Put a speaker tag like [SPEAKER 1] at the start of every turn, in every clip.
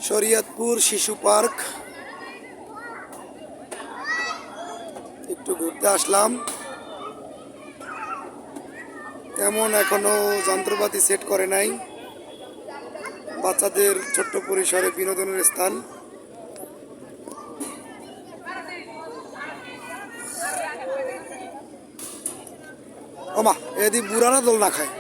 [SPEAKER 1] শরীয়তপুর শিশু পার্ক একটু ঘুরতে আসলাম। তেমন এখনো যন্ত্রপাতি সেট করে নাই, বাচ্চাদের ছোট্ট পরিসরে বিনোদনের স্থান। ওমা, এদি বুড়ারা দোল না খায়।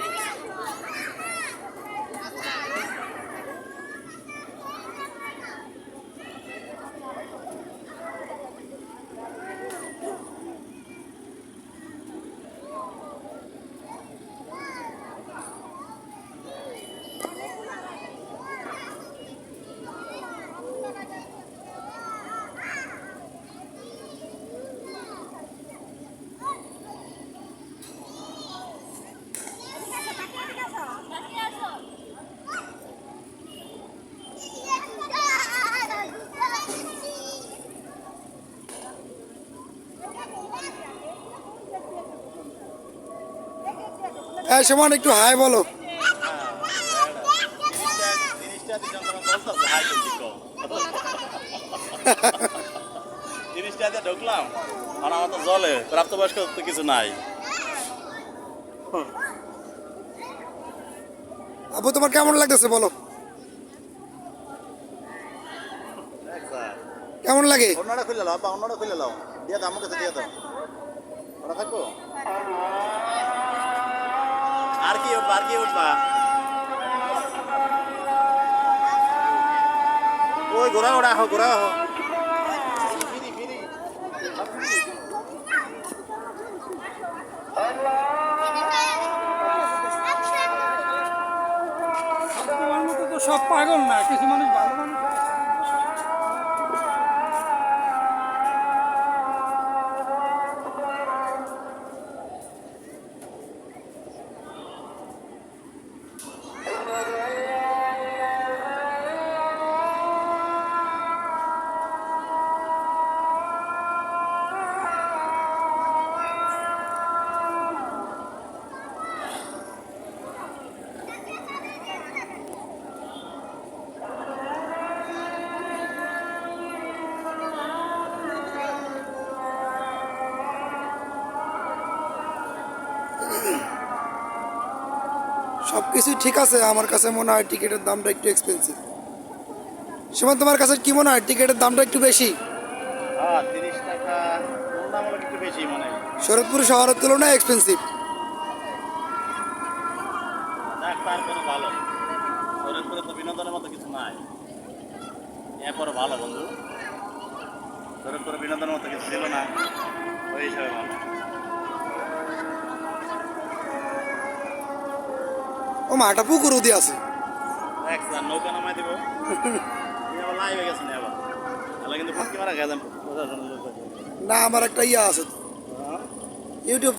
[SPEAKER 1] হ্যাঁ সমান, একটু হাই বলো।
[SPEAKER 2] জিনিসটাতে ঢুকলাম আর আমার তো জলে প্রাপ্তবয়স্ক তো কিছু নাই।
[SPEAKER 1] আপু তোমার কেমন লাগতেছে বলো, কেমন লাগে?
[SPEAKER 2] অন্যটা খুলে লাও, অন্যটা খুলে লাও, দিয়ে দাও আমার কাছে, দিয়ে দাও। ওরা থাকবো আর কি উঠবা, আর কি উঠবা? ওই ঘোরা ওরা আহ, ঘোরা আহ।
[SPEAKER 3] সব পাগল না, কিছু মানুষ ভালো মানুষ।
[SPEAKER 1] সবকিছু ঠিক আছে, আমার কাছে মনে হয় টিকিটের দামটা একটু এক্সপেন্সিভ। সীমান, তোমার কাছে কি মনে হয় টিকিটের দামটা একটু বেশি?
[SPEAKER 2] 30 টাকা তুলনামূলক একটু বেশি মনে হয়।
[SPEAKER 1] শরৎপুর শহরের তুলনায় এক্সপেন্সিভ।
[SPEAKER 2] দেখ তারপরে ভালো, শরীরপুরে তো বিনোদনের মতো কিছু নাই, এরপরে ভালো বন্ধু। শরীরপুরে বিনোদনের মতো কিছু ছিল না, ওই হিসাবে ভালো।
[SPEAKER 1] ও মাটা পুকুর দিয়ে আছে।
[SPEAKER 2] দেখ স্যার, নৌকা নামাই দিব, আবার লাইভ হয়ে গেছে না আবার, তাহলে কিন্তু ফুটকি মারা গেলাম।
[SPEAKER 1] না, আমার একটা ইয়া আছে তো, ইউটিউব